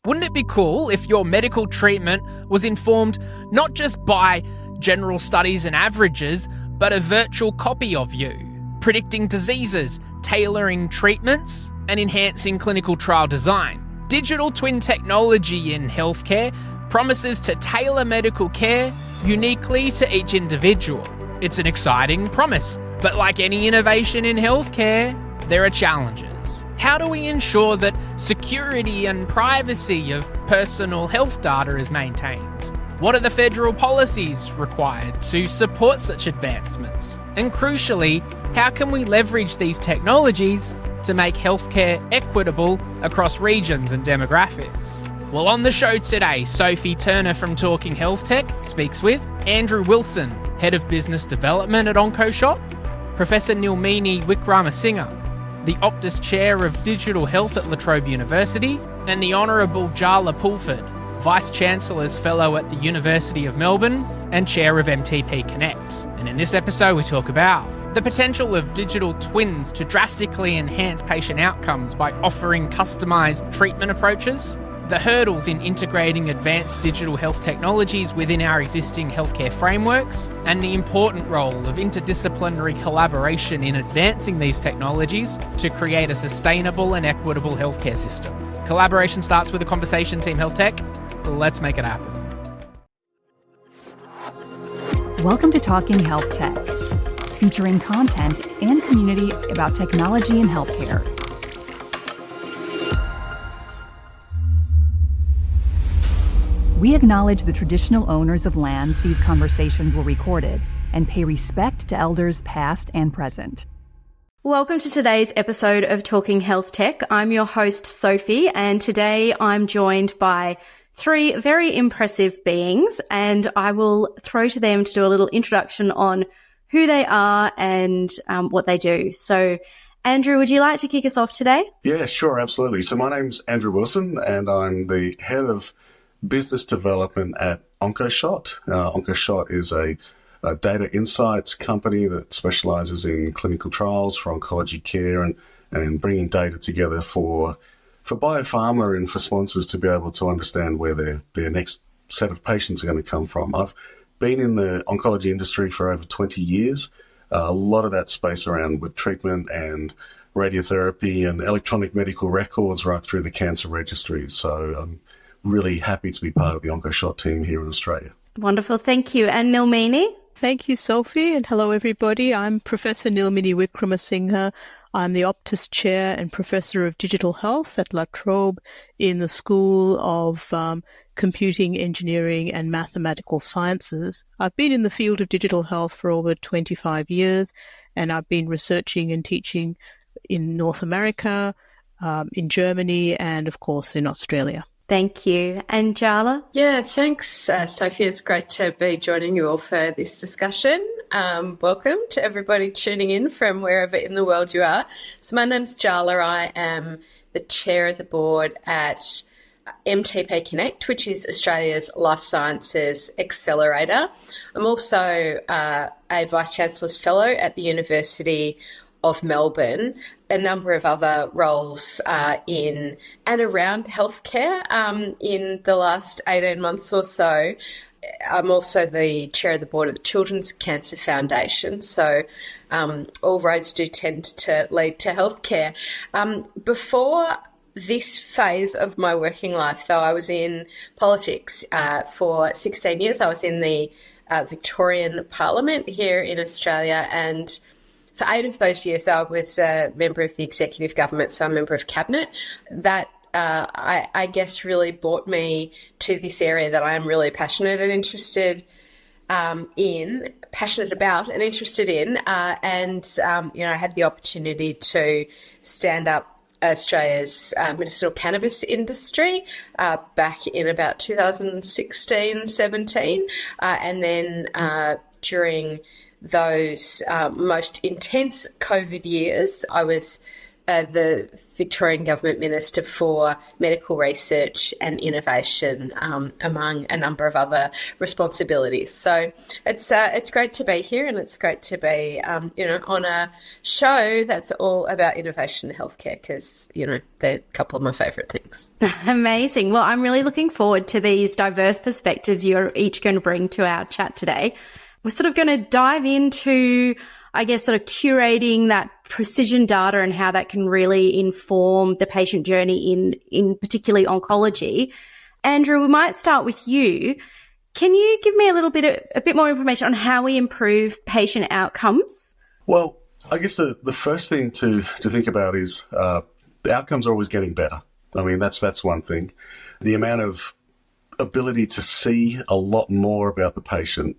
Wouldn't it be cool if your medical treatment was informed not just by general studies and averages, but a virtual copy of you, predicting diseases, tailoring treatments, and enhancing clinical trial design? Digital twin technology in healthcare promises to tailor medical care uniquely to each individual. It's an exciting promise, but like any innovation in healthcare, there are challenges. How do we ensure that security and privacy of personal health data is maintained? What are the federal policies required to support such advancements? And crucially, how can we leverage these technologies to make healthcare equitable across regions and demographics? Well, on the show today, Sophie Turner from Talking HealthTech speaks with Andrew Wilson, Head of Business Development at Oncoshot, Professor Nilmini Wickramasinghe, the Optus Chair of Digital Health at Latrobe University, and the Honourable Jaala Pulford, Vice-Chancellor's Fellow at the University of Melbourne and Chair of MTP Connect. And in this episode we talk about the potential of digital twins to drastically enhance patient outcomes by offering customised treatment approaches, the hurdles in integrating advanced digital health technologies within our existing healthcare frameworks, and the important role of interdisciplinary collaboration in advancing these technologies to create a sustainable and equitable healthcare system. Collaboration starts with a conversation, Team HealthTech. Let's make it happen. Welcome to Talking HealthTech, featuring content and community about technology and healthcare. We acknowledge the traditional owners of lands these conversations were recorded and pay respect to elders past and present. Welcome to today's episode of Talking HealthTech. I'm your host, Sophie, and today I'm joined by three very impressive beings, and I will throw to them to do a little introduction on who they are and what they do. So, Andrew, would you like to kick us off today? Yeah, sure, absolutely. So my name's Andrew Wilson, and I'm the Head of Business Development at Oncoshot. Oncoshot is a data insights company that specializes in clinical trials for oncology care and bringing data together for biopharma and for sponsors to be able to understand where their next set of patients are going to come from. I've been in the oncology industry for over 20 years, a lot of that space around with treatment and radiotherapy and electronic medical records right through the cancer registries. So I'm really happy to be part of the Oncoshot team here in Australia. Wonderful, thank you. And Nilmini? Thank you, Sophie, and hello, everybody. I'm Professor Nilmini Wickramasinghe. I'm the Optus Chair and Professor of Digital Health at Latrobe in the School of Computing, Engineering and Mathematical Sciences. I've been in the field of digital health for over 25 years, and I've been researching and teaching in North America, in Germany, and, of course, in Australia. Thank you. And Jaala? Yeah, thanks, Sophie. It's great to be joining you all for this discussion. Welcome to everybody tuning in from wherever in the world you are. So my name's Jaala. I am the Chair of the Board at MTP Connect, which is Australia's Life Sciences Accelerator. I'm also a Vice-Chancellor's Fellow at the University of Melbourne, a number of other roles in and around healthcare in the last 18 months or so. I'm also the Chair of the Board of the Children's Cancer Foundation, so all roads do tend to lead to healthcare. Before this phase of my working life, though, I was in politics for 16 years. I was in the Victorian Parliament here in Australia, and for 8 of those years, I was a member of the executive government, so I'm a member of cabinet. That, I guess, really brought me to this area that I am really passionate and interested about and interested in. I had the opportunity to stand up Australia's medicinal cannabis industry back in about 2016-17, and then during those most intense COVID years, I was the Victorian Government Minister for Medical Research and Innovation, among a number of other responsibilities. So it's great to be here, and it's great to be, on a show that's all about innovation in healthcare, because, they're a couple of my favourite things. Amazing. Well, I'm really looking forward to these diverse perspectives you're each going to bring to our chat today. We're sort of going to dive into, I guess, sort of curating that precision data and how that can really inform the patient journey in particularly oncology. Andrew, we might start with you. Can you give me a bit more information on how we improve patient outcomes? Well, I guess the first thing to think about is the outcomes are always getting better. I mean, that's one thing. The amount of ability to see a lot more about the patient,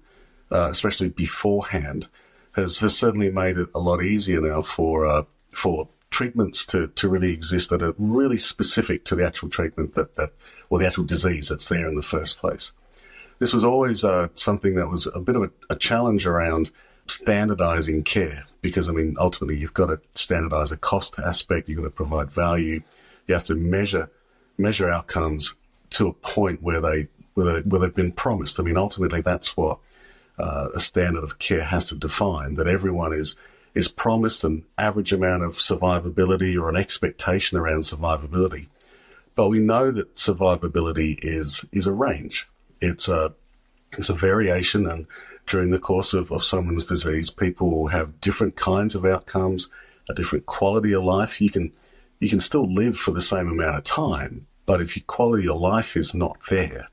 especially beforehand, has certainly made it a lot easier now for treatments to really exist that are really specific to the actual treatment or the actual disease that's there in the first place. This was always something that was a bit of a challenge around standardising care, because, I mean, ultimately you've got to standardise a cost aspect, you've got to provide value, you have to measure outcomes to a point where they've been promised. I mean, ultimately that's what a standard of care has to define, that everyone is promised an average amount of survivability or an expectation around survivability. But we know that survivability is a range. It's a variation, and during the course of someone's disease, people will have different kinds of outcomes, a different quality of life. You can still live for the same amount of time, but if your quality of life is not there,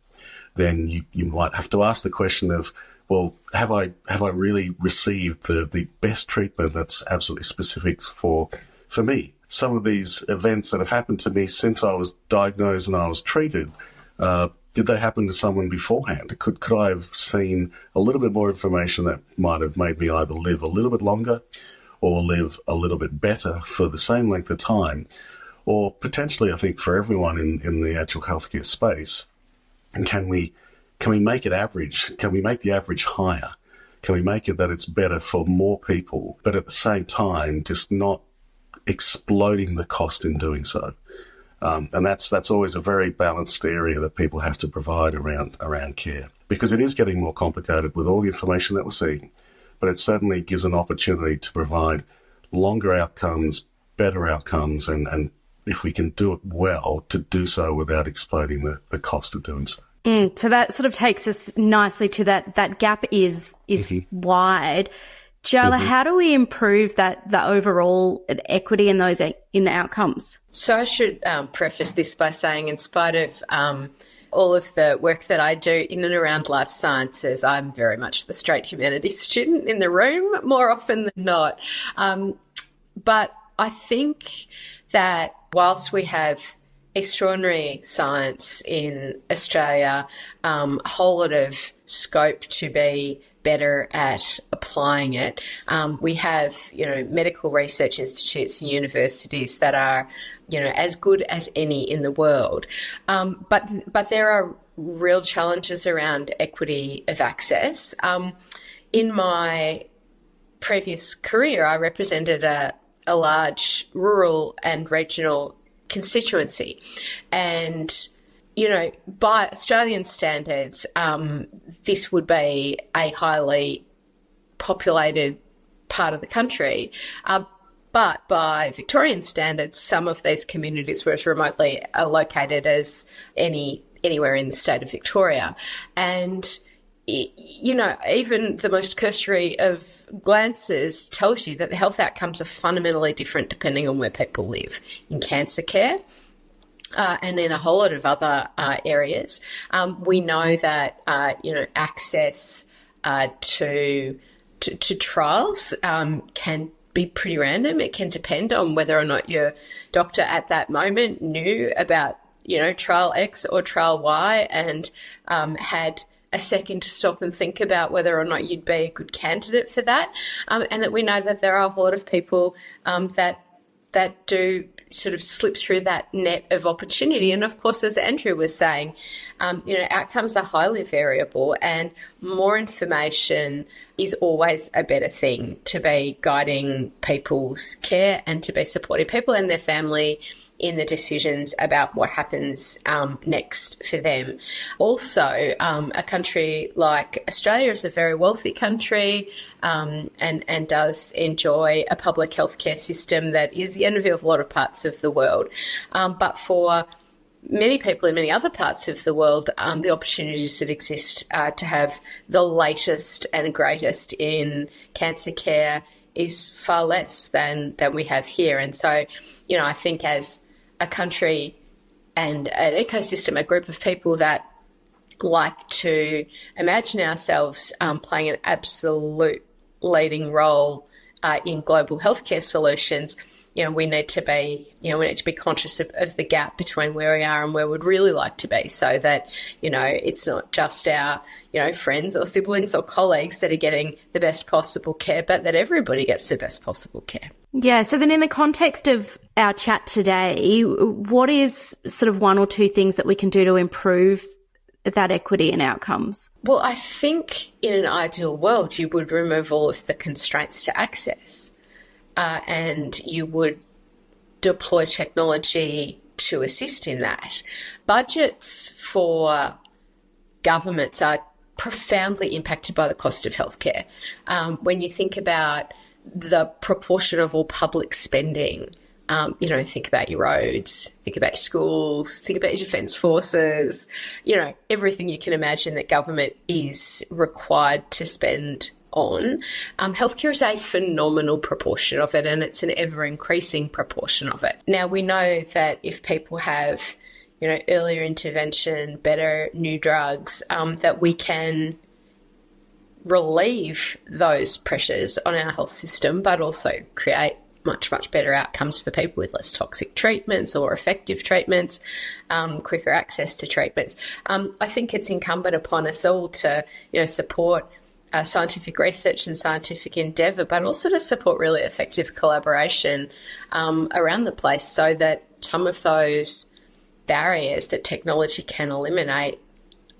then you might have to ask the question of, well, have I really received the best treatment that's absolutely specific for me? Some of these events that have happened to me since I was diagnosed and I was treated, did they happen to someone beforehand? Could I have seen a little bit more information that might have made me either live a little bit longer or live a little bit better for the same length of time? Or potentially, I think, for everyone in the actual healthcare space, and can we make it average? Can we make the average higher? Can we make it that it's better for more people, but at the same time, just not exploding the cost in doing so? And that's always a very balanced area that people have to provide around care, because it is getting more complicated with all the information that we're seeing, but it certainly gives an opportunity to provide longer outcomes, better outcomes, and if we can do it well, to do so without exploding the cost of doing so. So that sort of takes us nicely to that gap is wide. Jaala, how do we improve the overall equity in those in outcomes? So I should preface this by saying, in spite of all of the work that I do in and around life sciences, I'm very much the straight humanities student in the room more often than not. But I think that whilst we have extraordinary science in Australia, a whole lot of scope to be better at applying it. We have, medical research institutes and universities that are, as good as any in the world. But there are real challenges around equity of access. In my previous career, I represented a large rural and regional constituency, and by Australian standards, this would be a highly populated part of the country. But by Victorian standards, some of these communities were as remotely located as anywhere in the state of Victoria. And, even the most cursory of glances tells you that the health outcomes are fundamentally different depending on where people live. In cancer care, and in a whole lot of other areas, we know that access to trials can be pretty random. It can depend on whether or not your doctor at that moment knew about trial X or trial Y and had a second to stop and think about whether or not you'd be a good candidate for that, and that we know that there are a lot of people that do sort of slip through that net of opportunity. And of course, as Andrew was saying, outcomes are highly variable, and more information is always a better thing to be guiding people's care and to be supporting people and their family in the decisions about what happens next for them. Also, a country like Australia is a very wealthy country and does enjoy a public healthcare system that is the envy of a lot of parts of the world. But for many people in many other parts of the world, the opportunities that exist to have the latest and greatest in cancer care is far less than we have here. And so, I think as a country and an ecosystem, a group of people that like to imagine ourselves playing an absolute leading role in global healthcare solutions, we need to be conscious of the gap between where we are and where we'd really like to be, so that it's not just our friends or siblings or colleagues that are getting the best possible care, but that everybody gets the best possible care. Yeah, so then in the context of our chat today, what is sort of one or two things that we can do to improve that equity and outcomes? Well, I think in an ideal world, you would remove all of the constraints to access. And you would deploy technology to assist in that. Budgets for governments are profoundly impacted by the cost of healthcare. When you think about the proportion of all public spending, think about your roads, think about your schools, think about your defence forces, everything you can imagine that government is required to spend on. Healthcare is a phenomenal proportion of it, and it's an ever-increasing proportion of it. Now, we know that if people have, earlier intervention, better new drugs, that we can relieve those pressures on our health system, but also create much, much better outcomes for people with less toxic treatments or effective treatments, quicker access to treatments. I think it's incumbent upon us all to, support scientific research and scientific endeavour, but also to support really effective collaboration around the place, so that some of those barriers that technology can eliminate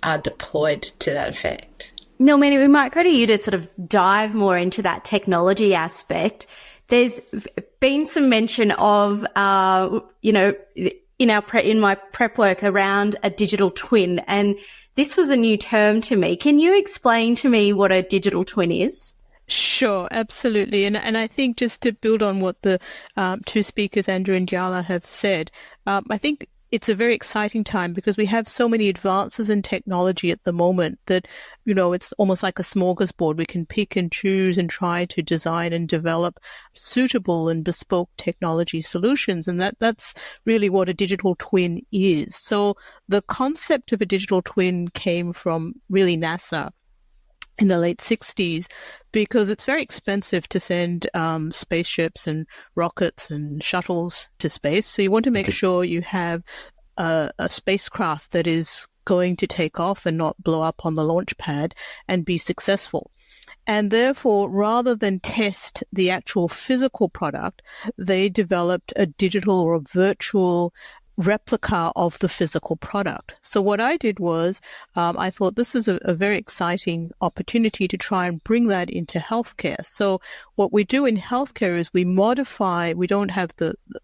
are deployed to that effect. Nilmini, we might go to you to sort of dive more into that technology aspect. There's been some mention of, in my prep work around a digital twin, and this was a new term to me. Can you explain to me what a digital twin is? Sure, absolutely. And I think just to build on what the two speakers, Andrew and Jaala, have said, I think it's a very exciting time because we have so many advances in technology at the moment that, it's almost like a smorgasbord. We can pick and choose and try to design and develop suitable and bespoke technology solutions. And that's really what a digital twin is. So the concept of a digital twin came from really NASA in the late 60s, because it's very expensive to send spaceships and rockets and shuttles to space. So you want to make sure you have a spacecraft that is going to take off and not blow up on the launch pad and be successful. And therefore, rather than test the actual physical product, they developed a digital or a virtual replica of the physical product. So what I did was I thought this is a very exciting opportunity to try and bring that into healthcare. So what we do in healthcare is we don't have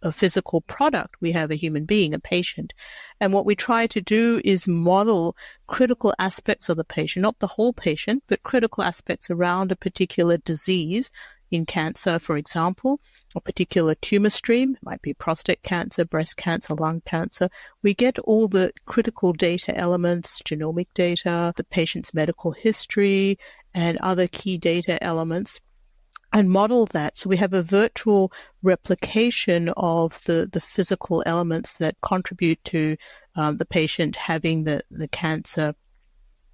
a physical product, we have a human being, a patient. And what we try to do is model critical aspects of the patient, not the whole patient, but critical aspects around a particular disease. In cancer, for example, a particular tumor stream, it might be prostate cancer, breast cancer, lung cancer. We get all the critical data elements, genomic data, the patient's medical history, and other key data elements, and model that. So we have a virtual replication of the physical elements that contribute to the patient having the cancer,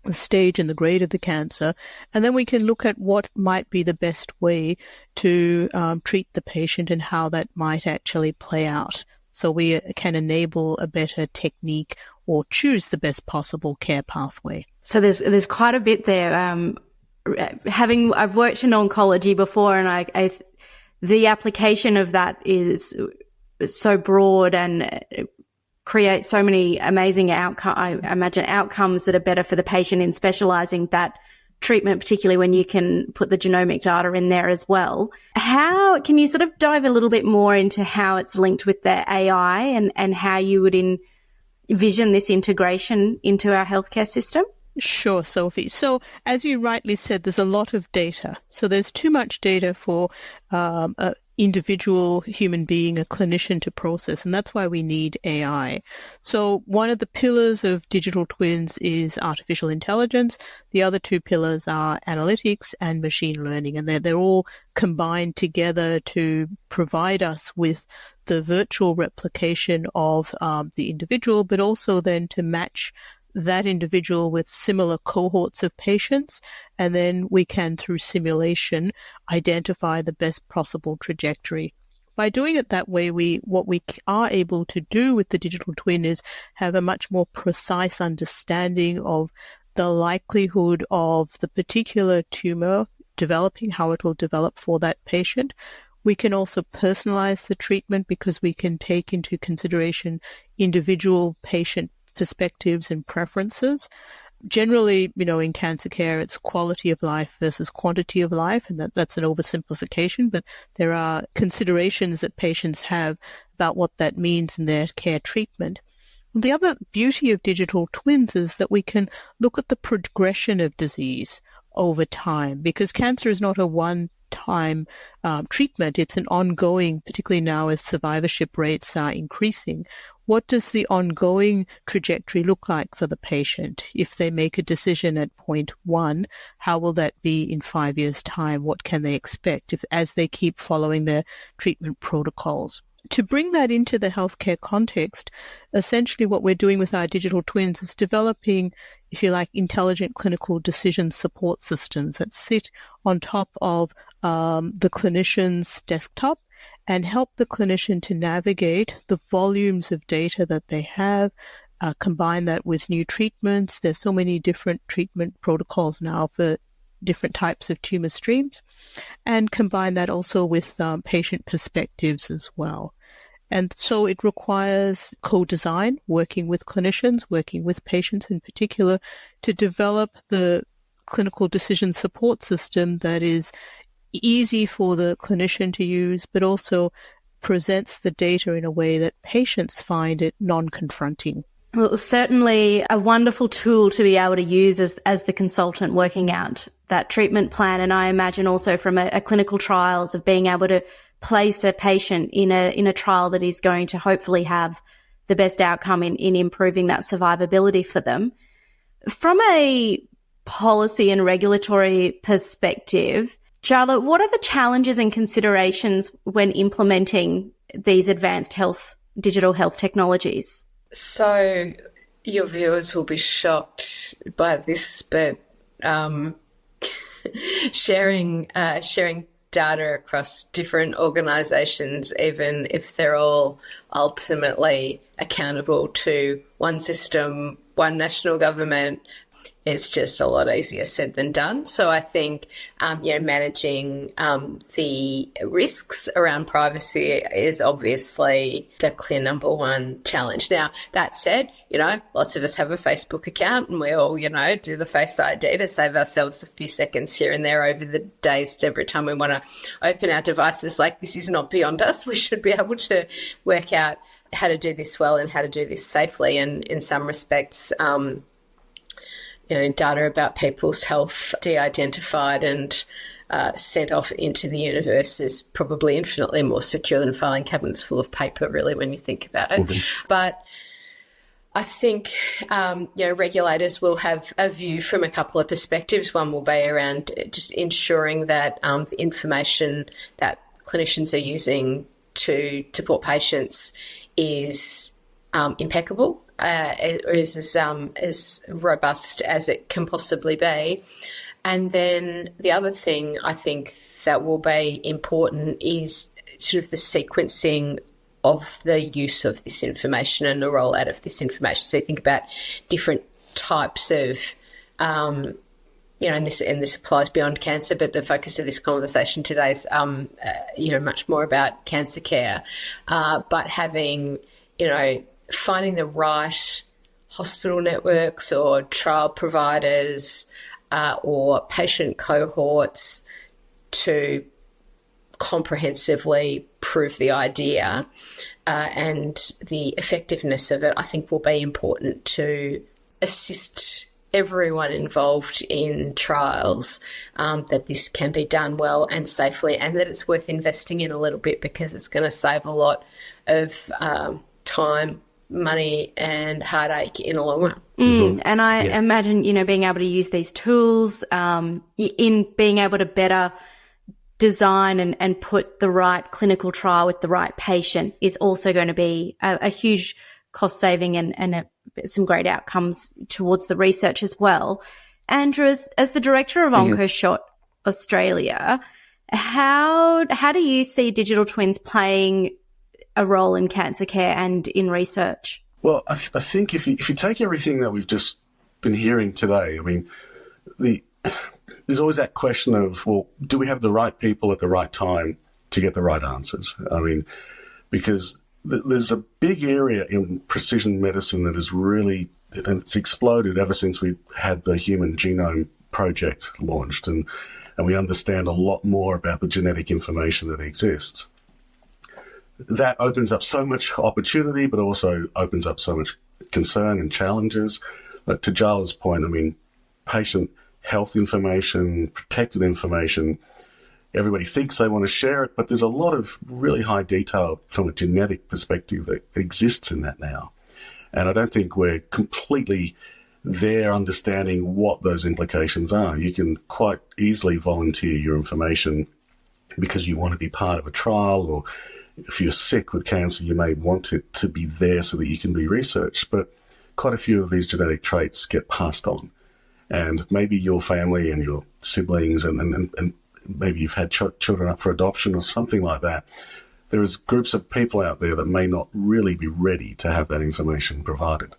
the stage and the grade of the cancer, and then we can look at what might be the best way to treat the patient and how that might actually play out. So we can enable a better technique or choose the best possible care pathway. So there's quite a bit there. I've worked in oncology before, and the application of that is so broad and create so many amazing outcomes that are better for the patient in specialising that treatment, particularly when you can put the genomic data in there as well. How can you sort of dive a little bit more into how it's linked with the AI and how you would envision this integration into our healthcare system? Sure, Sophie. So as you rightly said, there's a lot of data. So there's too much data for an individual human being, a clinician, to process, and that's why we need AI. So one of the pillars of digital twins is artificial intelligence. The other two pillars are analytics and machine learning, and they're all combined together to provide us with the virtual replication of the individual, but also then to match that individual with similar cohorts of patients, and then we can, through simulation, identify the best possible trajectory. By doing it that way, what we are able to do with the digital twin is have a much more precise understanding of the likelihood of the particular tumor developing, how it will develop for that patient. We can also personalize the treatment because we can take into consideration individual patient perspectives and preferences. Generally, in cancer care, it's quality of life versus quantity of life, and that's an oversimplification, but there are considerations that patients have about what that means in their care treatment. The other beauty of digital twins is that we can look at the progression of disease over time, because cancer is not a one-time treatment. It's an ongoing, particularly now as survivorship rates are increasing. What does the ongoing trajectory look like for the patient? If they make a decision at point 1, how will that be in 5 years' time? What can they expect as they keep following their treatment protocols? To bring that into the healthcare context, essentially what we're doing with our digital twins is developing, if you like, intelligent clinical decision support systems that sit on top of the clinician's desktop and help the clinician to navigate the volumes of data that they have, combine that with new treatments. There's so many different treatment protocols now for different types of tumor streams, and combine that also with patient perspectives as well. And so it requires co-design, working with clinicians, working with patients in particular, to develop the clinical decision support system that is easy for the clinician to use, but also presents the data in a way that patients find it non-confronting. Well, certainly a wonderful tool to be able to use as the consultant working out that treatment plan. And I imagine also from a clinical trials of being able to place a patient in a trial that is going to hopefully have the best outcome in improving that survivability for them. From a policy and regulatory perspective, Jaala, what are the challenges and considerations when implementing these advanced digital health technologies? So your viewers will be shocked by this, but sharing data across different organisations, even if they're all ultimately accountable to one system, one national government, it's just a lot easier said than done. So I think, managing the risks around privacy is obviously the clear number one challenge. Now, that said, lots of us have a Facebook account and we all, do the Face ID to save ourselves a few seconds here and there over the days every time we want to open our devices. Like, this is not beyond us. We should be able to work out how to do this well and how to do this safely. And in some respects, data about people's health de-identified and sent off into the universe is probably infinitely more secure than filing cabinets full of paper, really, when you think about it. Mm-hmm. But I think, regulators will have a view from a couple of perspectives. One will be around just ensuring that the information that clinicians are using to support patients is impeccable. Is as robust as it can possibly be. And then the other thing I think that will be important is sort of the sequencing of the use of this information and the rollout of this information. So you think about different types of and this applies beyond cancer, but the focus of this conversation today is, much more about cancer care. But having, finding the right hospital networks or trial providers or patient cohorts to comprehensively prove the idea and the effectiveness of it, I think will be important to assist everyone involved in trials, that this can be done well and safely, and that it's worth investing in a little bit because it's going to save a lot of time, money and heartache in the long run. And I imagine, being able to use these tools in being able to better design and put the right clinical trial with the right patient is also going to be a huge cost saving and some great outcomes towards the research as well. Andrew, as the director of Oncoshot Australia, how do you see digital twins playing a role in cancer care and in research? Well, I think if you take everything that we've just been hearing today, I mean, there's always that question of, well, do we have the right people at the right time to get the right answers? I mean, because there's a big area in precision medicine that is really, and it's exploded ever since we had the Human Genome Project launched, and we understand a lot more about the genetic information that exists. That opens up so much opportunity, but also opens up so much concern and challenges. But to Jaala's point, I mean, patient health information, protected information, everybody thinks they want to share it, but there's a lot of really high detail from a genetic perspective that exists in that now. And I don't think we're completely there understanding what those implications are. You can quite easily volunteer your information because you want to be part of a trial, or if you're sick with cancer, you may want it to be there so that you can be researched. But quite a few of these genetic traits get passed on. And maybe your family and your siblings and maybe you've had children up for adoption or something like that. There is groups of people out there that may not really be ready to have that information provided.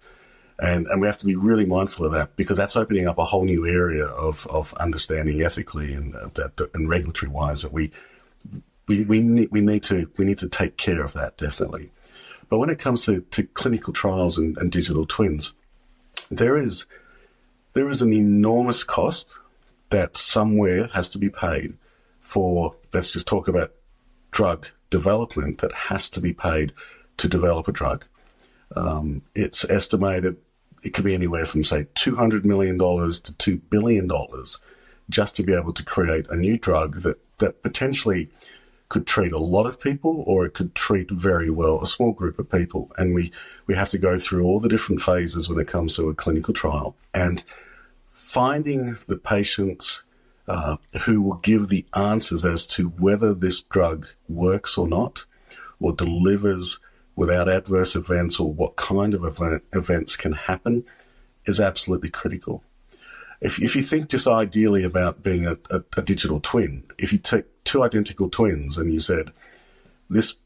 And we have to be really mindful of that, because that's opening up a whole new area of understanding ethically and regulatory wise that we need to take care of that, definitely. But when it comes to clinical trials and digital twins, there is an enormous cost that somewhere has to be paid for, let's just talk about drug development, that has to be paid to develop a drug. It's estimated it could be anywhere from, say, $200 million to $2 billion just to be able to create a new drug that potentially could treat a lot of people, or it could treat very well a small group of people. And we have to go through all the different phases when it comes to a clinical trial. And finding the patients who will give the answers as to whether this drug works or not, or delivers without adverse events, or what kind of events can happen, is absolutely critical. If you think just ideally about being a digital twin, if you take two identical twins and you said, this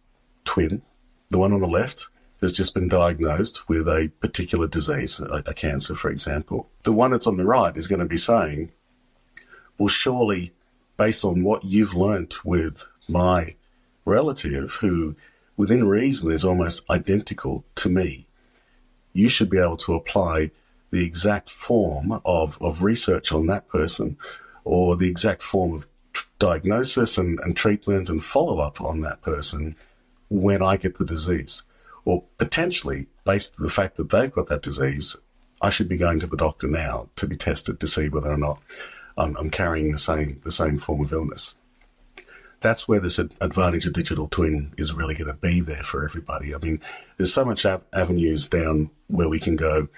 twin, the one on the left, has just been diagnosed with a particular disease, a cancer, for example. The one that's on the right is going to be saying, well, surely, based on what you've learnt with my relative, who within reason is almost identical to me, you should be able to apply the exact form of research on that person, or the exact form of diagnosis and treatment and follow-up on that person when I get the disease. Or potentially, based on the fact that they've got that disease, I should be going to the doctor now to be tested to see whether or not I'm carrying the same form of illness. That's where this advantage of digital twin is really going to be there for everybody. I mean, there's so much avenues down where we can go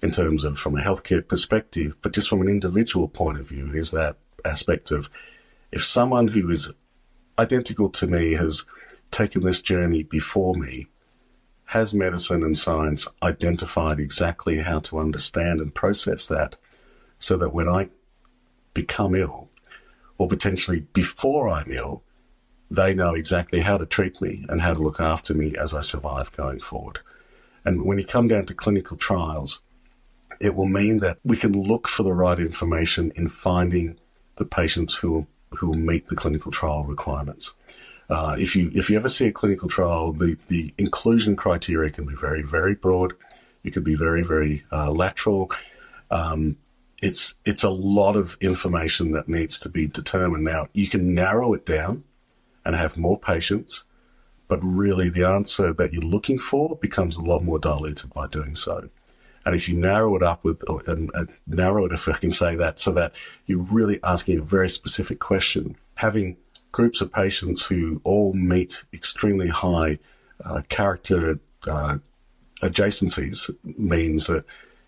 in terms of from a healthcare perspective, but just from an individual point of view, is that aspect of, if someone who is identical to me has taken this journey before me, has medicine and science identified exactly how to understand and process that, so that when I become ill, or potentially before I'm ill, they know exactly how to treat me and how to look after me as I survive going forward. And when you come down to clinical trials, it will mean that we can look for the right information in finding the patients who will meet the clinical trial requirements. If you ever see a clinical trial, the inclusion criteria can be very, very broad. It could be very, very lateral. It's a lot of information that needs to be determined. Now, you can narrow it down and have more patients, but really the answer that you're looking for becomes a lot more diluted by doing so. And if you narrow it up narrow it, if I can say that, so that you're really asking a very specific question, having groups of patients who all meet extremely high character adjacencies means that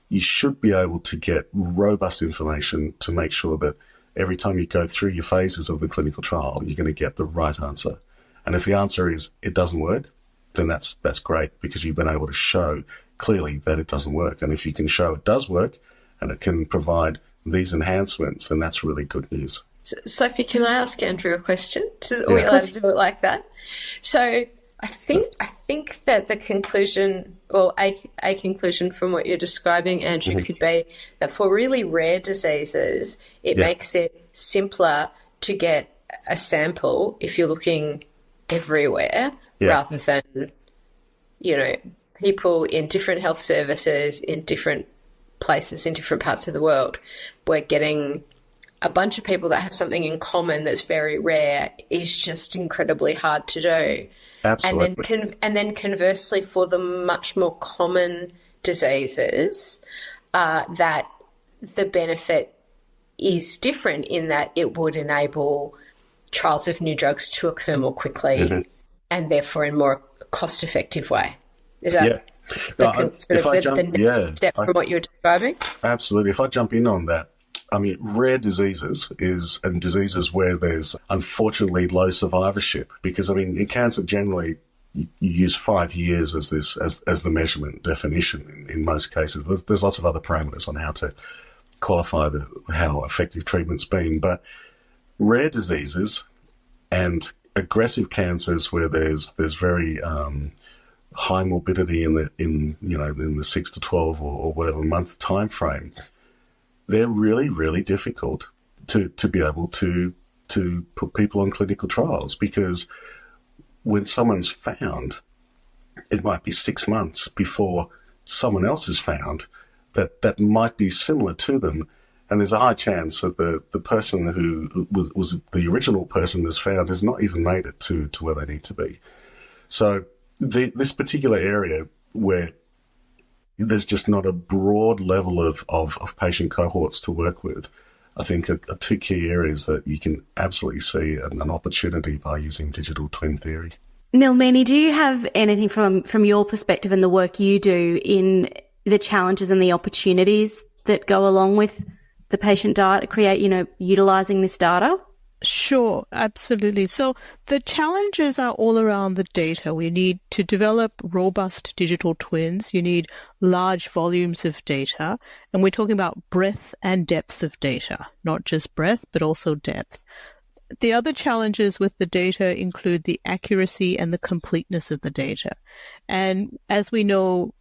you should be able to get robust information to make sure that every time you go through your phases of the clinical trial, you're going to get the right answer. And if the answer is it doesn't work, then that's great, because you've been able to show clearly that it doesn't work. And if you can show it does work and it can provide these enhancements, then that's really good news. Sophie, can I ask Andrew a question? Are we allowed to do it like that? So I think that the conclusion, or a conclusion from what you're describing, Andrew, could be that for really rare diseases, it makes it simpler to get a sample if you're looking everywhere rather than, people in different health services in different places in different parts of the world. We're getting a bunch of people that have something in common that's very rare is just incredibly hard to do. Absolutely. And then conversely, for the much more common diseases, that the benefit is different in that it would enable trials of new drugs to occur more quickly and therefore in a more cost-effective way. Is that the next step from what you're describing? Absolutely. If I jump in on that, I mean, rare diseases and diseases where there's unfortunately low survivorship, because I mean, in cancer generally you use 5 years as the measurement definition in most cases. There's lots of other parameters on how to qualify how effective treatment's been, but rare diseases and aggressive cancers where there's very high morbidity in the 6 to 12 or whatever month time frame, they're really, really difficult to be able to put people on clinical trials, because when someone's found, it might be 6 months before someone else is found that might be similar to them. And there's a high chance that the person who was the original person that's found has not even made it to where they need to be. So this particular area where there's just not a broad level of patient cohorts to work with, I think are two key areas that you can absolutely see an opportunity by using digital twin theory. Nilmini, do you have anything from your perspective and the work you do in the challenges and the opportunities that go along with the patient data, utilising this data? Sure, absolutely. So the challenges are all around the data. We need to develop robust digital twins. You need large volumes of data. And we're talking about breadth and depth of data, not just breadth, but also depth. The other challenges with the data include the accuracy and the completeness of the data. And as we know,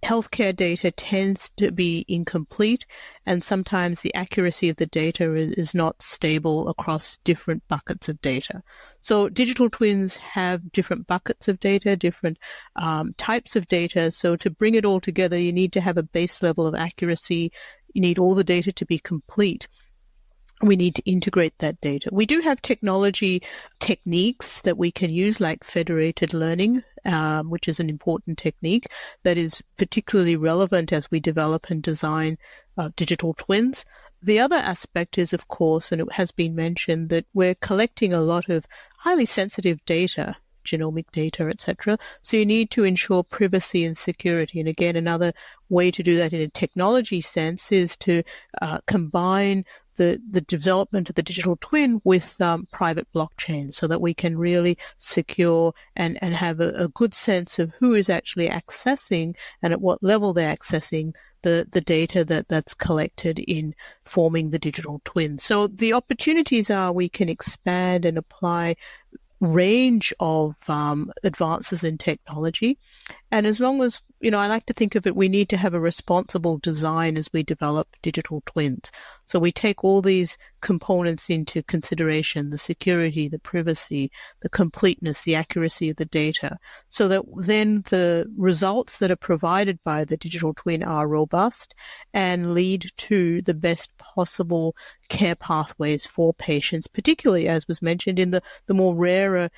healthcare data tends to be incomplete, and sometimes the accuracy of the data is not stable across different buckets of data. So digital twins have different buckets of data, different types of data. So to bring it all together, you need to have a base level of accuracy. You need all the data to be complete. We need to integrate that data. We do have technology techniques that we can use, like federated learning, which is an important technique that is particularly relevant as we develop and design digital twins. The other aspect is, of course, and it has been mentioned, that we're collecting a lot of highly sensitive data, genomic data, etc. So you need to ensure privacy and security. And again, another way to do that in a technology sense is to combine the development of the digital twin with private blockchain, so that we can really secure and have a good sense of who is actually accessing and at what level they're accessing the data that's collected in forming the digital twin. So the opportunities are we can expand and apply range of advances in technology. And as long as, I like to think of it, we need to have a responsible design as we develop digital twins. So we take all these components into consideration, the security, the privacy, the completeness, the accuracy of the data, so that then the results that are provided by the digital twin are robust and lead to the best possible care pathways for patients, particularly, as was mentioned, in the more rarer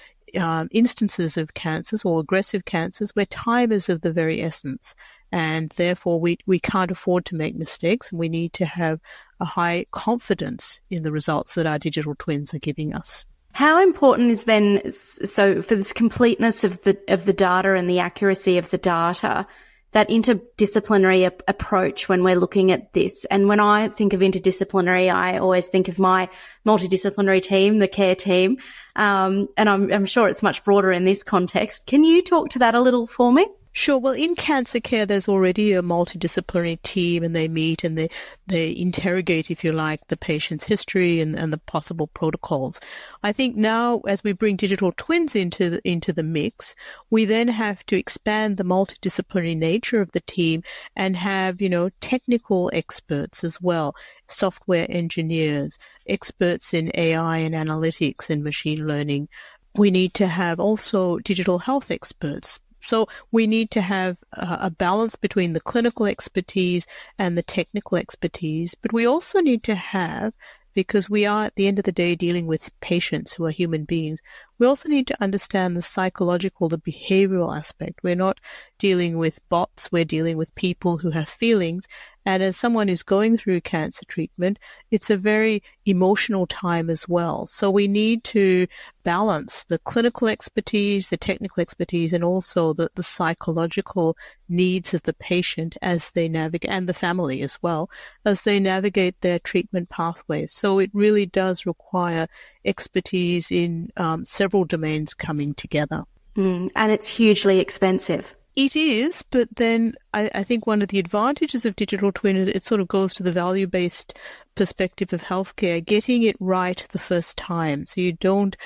instances of cancers or aggressive cancers where time is of the very essence. And therefore, we can't afford to make mistakes, and we need to have a high confidence in the results that our digital twins are giving us. How important is then, so for this completeness of the data and the accuracy of the data, that interdisciplinary approach when we're looking at this? And when I think of interdisciplinary, I always think of my multidisciplinary team, the care team. And I'm sure it's much broader in this context. Can you talk to that a little for me? Sure. Well, in cancer care, there's already a multidisciplinary team, and they meet and they interrogate, if you like, the patient's history and the possible protocols. I think now, as we bring digital twins into the mix, we then have to expand the multidisciplinary nature of the team and have, technical experts as well, software engineers, experts in AI and analytics and machine learning. We need to have also digital health experts. So we need to have a balance between the clinical expertise and the technical expertise, but we also need to have, because we are at the end of the day dealing with patients who are human beings, we also need to understand the psychological, the behavioral aspect. We're not dealing with bots, we're dealing with people who have feelings. And as someone who's going through cancer treatment, it's a very emotional time as well. So we need to balance the clinical expertise, the technical expertise, and also the psychological needs of the patient as they navigate, and the family as well, as they navigate their treatment pathways. So it really does require expertise in several domains coming together. And it's hugely expensive. It is, but then I think one of the advantages of digital twin, it sort of goes to the value-based perspective of healthcare, getting it right the first time. So you don't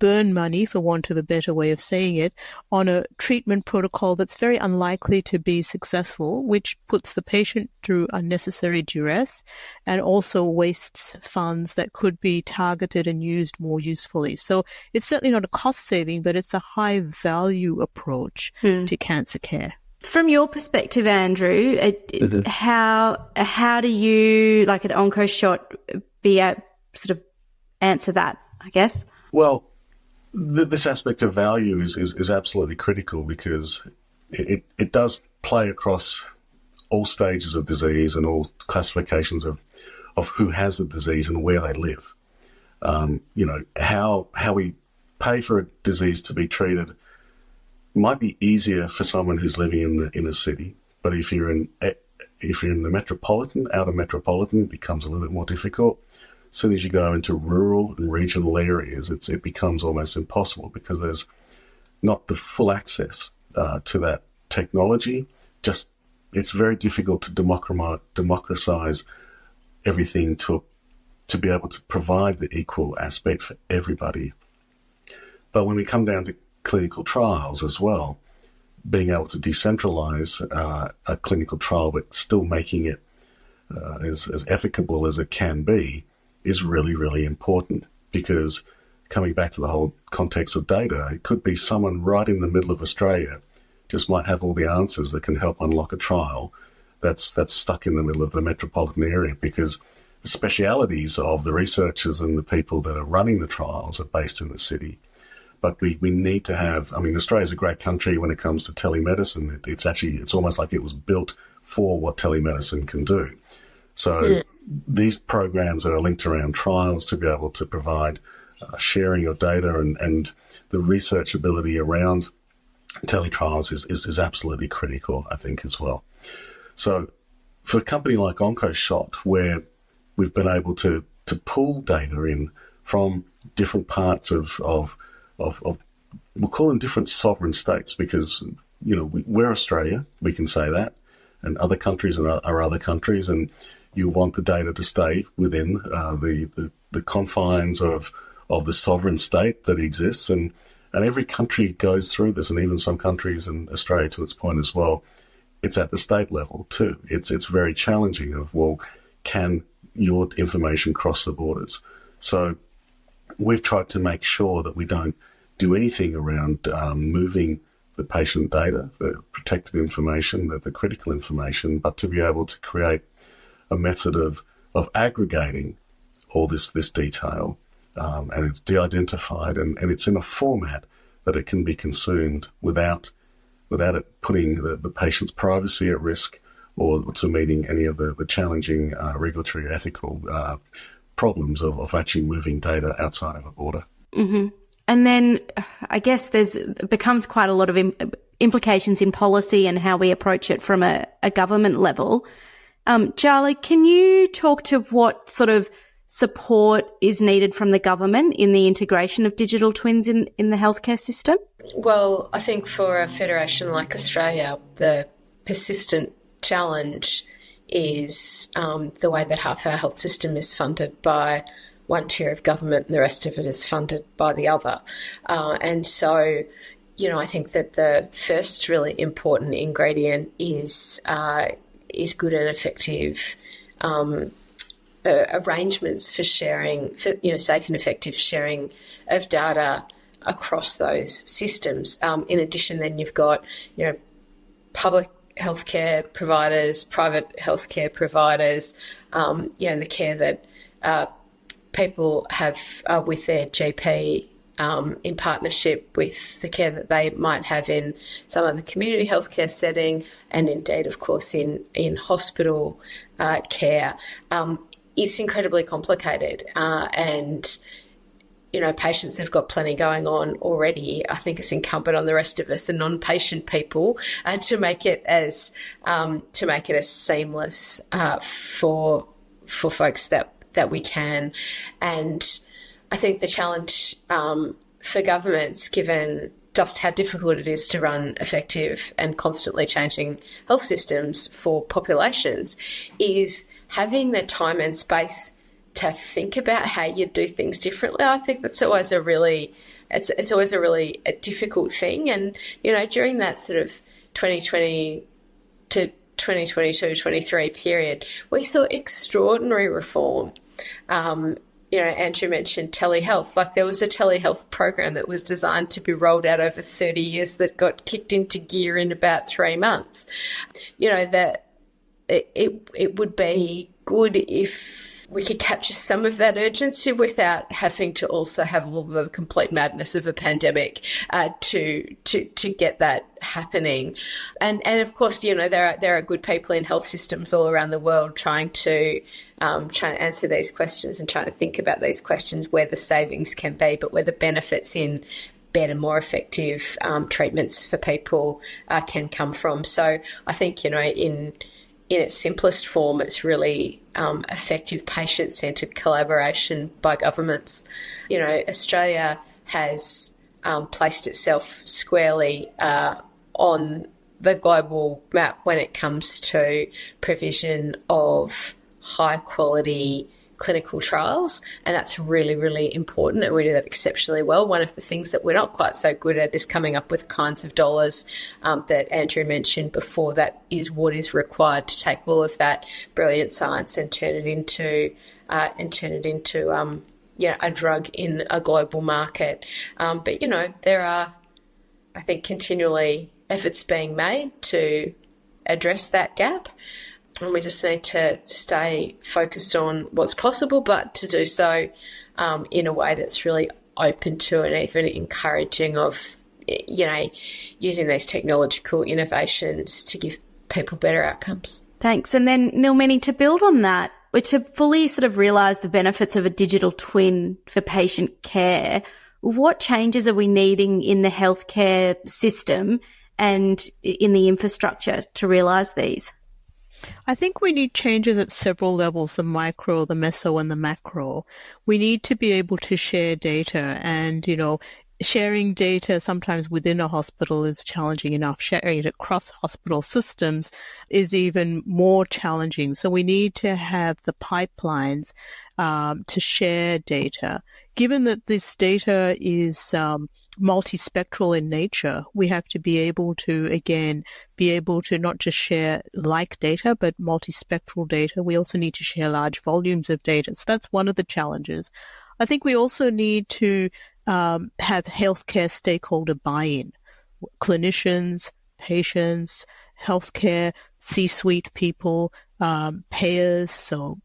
burn money, for want of a better way of saying it, on a treatment protocol that's very unlikely to be successful, which puts the patient through unnecessary duress and also wastes funds that could be targeted and used more usefully. So it's certainly not a cost saving, but it's a high value approach to cancer care. From your perspective, Andrew, how do you, like at Oncoshot, sort of answer that, I guess? Well, this aspect of value is absolutely critical, because it does play across all stages of disease and all classifications of who has the disease and where they live. How we pay for a disease to be treated might be easier for someone who's living in the inner city, but if you're in the metropolitan, outer metropolitan, it becomes a little bit more difficult. As soon as you go into rural and regional areas, it becomes almost impossible, because there's not the full access to that technology. Just it's very difficult to democratize everything to be able to provide the equal aspect for everybody. But when we come down to clinical trials as well, being able to decentralize a clinical trial but still making it as efficable as it can be is really, really important, because coming back to the whole context of data, it could be someone right in the middle of Australia just might have all the answers that can help unlock a trial that's stuck in the middle of the metropolitan area, because the specialities of the researchers and the people that are running the trials are based in the city. But we need to have, Australia's a great country when it comes to telemedicine. It's almost like it was built for what telemedicine can do. So these programs that are linked around trials to be able to provide sharing of data and the research ability around teletrials is absolutely critical, I think, as well. So for a company like Oncoshot, where we've been able to pull data in from different parts of we'll call them different sovereign states, because, we're Australia, we can say that, and other countries are other countries, and you want the data to stay within the confines of the sovereign state that exists, and And every country goes through this, and even some countries in Australia, to its point as well, it's at the state level too. It's very challenging of, well, can your information cross the borders? So we've tried to make sure that we don't do anything around moving the patient data, the protected information, the critical information, but to be able to create a method of aggregating all this detail, and it's de-identified, and it's in a format that it can be consumed without it putting the patient's privacy at risk or to meeting any of the challenging regulatory ethical problems of actually moving data outside of a border. Mm-hmm. And then I guess it becomes quite a lot of implications in policy and how we approach it from a government level. Jaala, can you talk to what sort of support is needed from the government in the integration of digital twins in the healthcare system? Well, I think for a federation like Australia, the persistent challenge is the way that half our health system is funded by one tier of government and the rest of it is funded by the other. And so, I think that the first really important ingredient is good and effective arrangements for sharing, safe and effective sharing of data across those systems. In addition, then you've got, public healthcare providers, private healthcare providers, the care that people have with their GP in partnership with the care that they might have in some of the community healthcare setting, and indeed, of course, in hospital care. It's incredibly complicated, and patients have got plenty going on already. I think it's incumbent on the rest of us, the non-patient people, to make it as seamless for folks that we can. And I think the challenge for governments, given just how difficult it is to run effective and constantly changing health systems for populations, is having the time and space to think about how you do things differently. I think that's always it's always a really difficult thing. And, during that sort of 2020 to 2022, 23 period, we saw extraordinary reform. Andrew mentioned telehealth. Like, there was a telehealth program that was designed to be rolled out over 30 years that got kicked into gear in about 3 months. That it would be good if we could capture some of that urgency without having to also have all the complete madness of a pandemic to get that happening. And of course, there are good people in health systems all around the world trying to answer these questions and trying to think about these questions, where the savings can be, but where the benefits in better, more effective treatments for people can come from. So I think, in its simplest form, it's really effective patient-centred collaboration by governments. Australia has placed itself squarely on the global map when it comes to provision of high-quality clinical trials, and that's really, really important, and we do that exceptionally well. One of the things that we're not quite so good at is coming up with kinds of dollars that Andrew mentioned before. That is what is required to take all of that brilliant science and turn it into a drug in a global market. But there are, I think, continually efforts being made to address that gap. And we just need to stay focused on what's possible, but to do so in a way that's really open to and even encouraging of, using these technological innovations to give people better outcomes. Thanks. And then, Nilmini, to build on that, to fully sort of realise the benefits of a digital twin for patient care, what changes are we needing in the healthcare system and in the infrastructure to realise these? I think we need changes at several levels, the micro, the meso, and the macro. We need to be able to share data and, sharing data sometimes within a hospital is challenging enough. Sharing it across hospital systems is even more challenging. So we need to have the pipelines to share data. Given that this data is multispectral in nature, we have to be able to not just share like data, but multispectral data. We also need to share large volumes of data. So that's one of the challenges. I think we also need to have healthcare stakeholder buy-in, clinicians, patients, healthcare, C-suite people, payers, so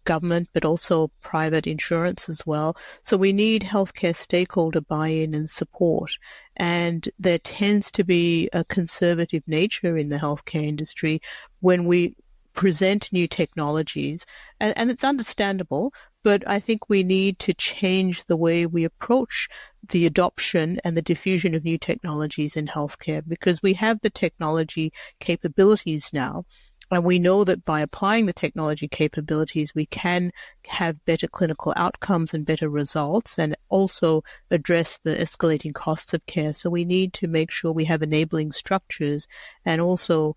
government, but also private insurance as well. So we need healthcare stakeholder buy-in and support. And there tends to be a conservative nature in the healthcare industry when we present new technologies, and it's understandable, but I think we need to change the way we approach the adoption and the diffusion of new technologies in healthcare, because we have the technology capabilities now. And we know that by applying the technology capabilities, we can have better clinical outcomes and better results, and also address the escalating costs of care. So we need to make sure we have enabling structures and also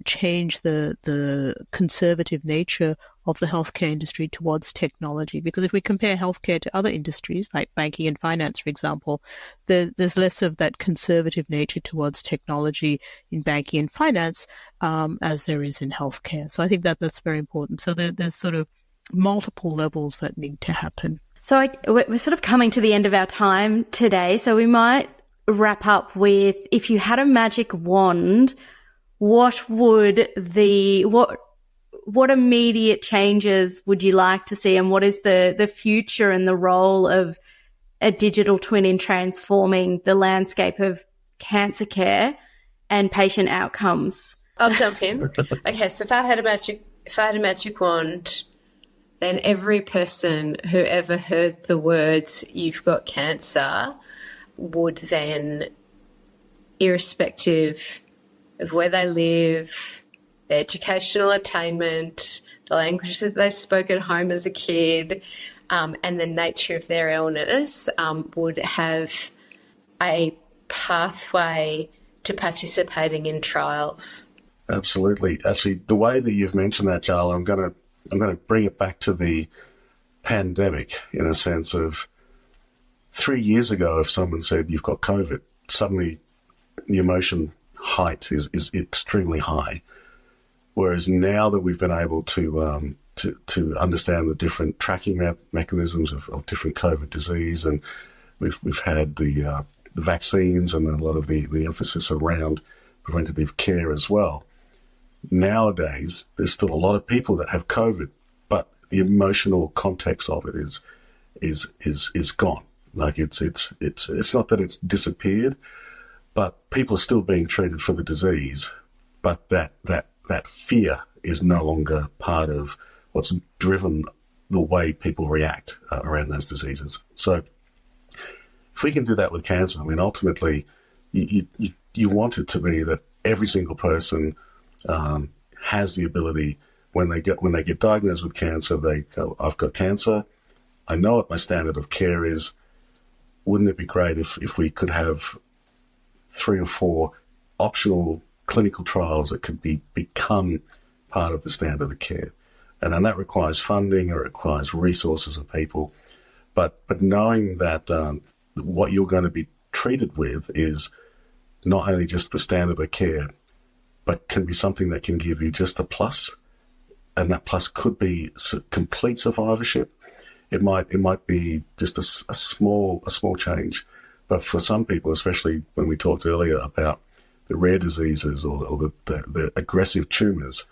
change the conservative nature of the healthcare industry towards technology. Because if we compare healthcare to other industries, like banking and finance, for example, there's less of that conservative nature towards technology in banking and finance as there is in healthcare. So I think that's very important. So there's sort of multiple levels that need to happen. So we're sort of coming to the end of our time today. So we might wrap up with, if you had a magic wand, what immediate changes would you like to see, and what is the future and the role of a digital twin in transforming the landscape of cancer care and patient outcomes? I'll jump in. Okay, so if I had a magic wand, then every person who ever heard the words "you've got cancer" would then, irrespective of where they live, their educational attainment, the language that they spoke at home as a kid, and the nature of their illness, would have a pathway to participating in trials. Absolutely. Actually, the way that you've mentioned that, Jaala, I'm going to bring it back to the pandemic, in a sense of 3 years ago, if someone said you've got COVID, suddenly the emotion height is extremely high. Whereas now that we've been able to understand the different tracking mechanisms of different COVID disease, and we've had the vaccines and a lot of the emphasis around preventative care as well. Nowadays, there's still a lot of people that have COVID, but the emotional context of it is gone. Like it's not that it's disappeared, but people are still being treated for the disease, but that fear is no longer part of what's driven the way people react around those diseases. So if we can do that with cancer, I mean, ultimately, you want it to be that every single person has the ability, when they get diagnosed with cancer, they go, I've got cancer, I know what my standard of care is. Wouldn't it be great if we could have 3 or 4 optional clinical trials that could become part of the standard of care? And then that requires funding, or it requires resources of people. But knowing that what you're going to be treated with is not only just the standard of care, but can be something that can give you just a plus, and that plus could be complete survivorship. It might be just a small change, but for some people, especially when we talked earlier about the rare diseases or the aggressive tumours,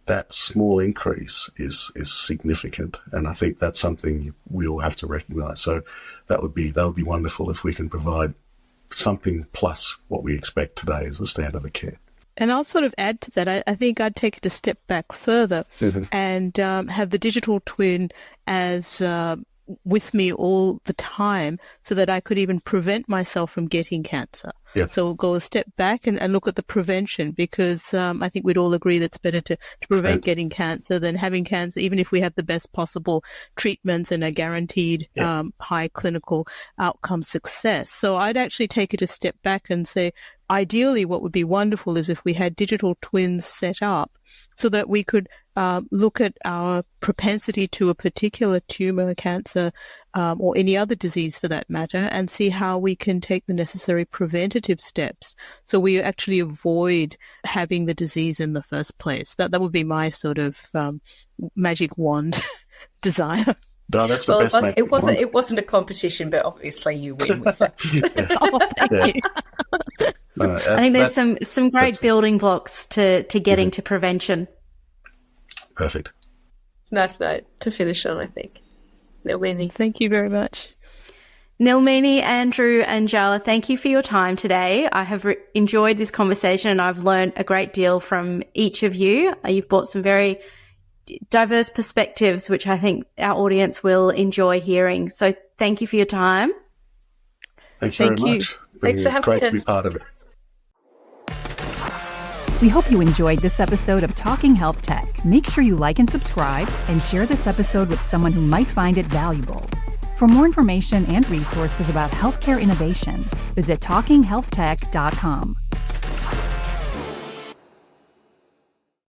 that small increase is significant, and I think that's something we all have to recognise. So that would be wonderful if we can provide something plus what we expect today as the standard of care. And I'll sort of add to that. I think I'd take it a step back further and have the digital twin as with me all the time so that I could even prevent myself from getting cancer. Yep. So we'll go a step back and look at the prevention, because I think we'd all agree that it's better to prevent getting cancer than having cancer, even if we have the best possible treatments and a guaranteed high clinical outcome success. So I'd actually take it a step back and say, ideally, what would be wonderful is if we had digital twins set up so that we could look at our propensity to a particular tumor, cancer, or any other disease for that matter, and see how we can take the necessary preventative steps so we actually avoid having the disease in the first place. That would be my sort of magic wand desire. No, that's the best. It wasn't a competition, but obviously you win with it. Oh, thank you. No, I think there's some great building blocks to getting to prevention. Perfect. It's a nice note to finish on, I think. Nilmini. Thank you very much. Nilmini, Andrew and Jaala, thank you for your time today. I have enjoyed this conversation and I've learned a great deal from each of you. You've brought some very diverse perspectives, which I think our audience will enjoy hearing. So thank you for your time. Thank you very much. Thanks for having us. Great to be part of it. We hope you enjoyed this episode of Talking Health Tech. Make sure you like and subscribe and share this episode with someone who might find it valuable. For more information and resources about healthcare innovation, visit talkinghealthtech.com.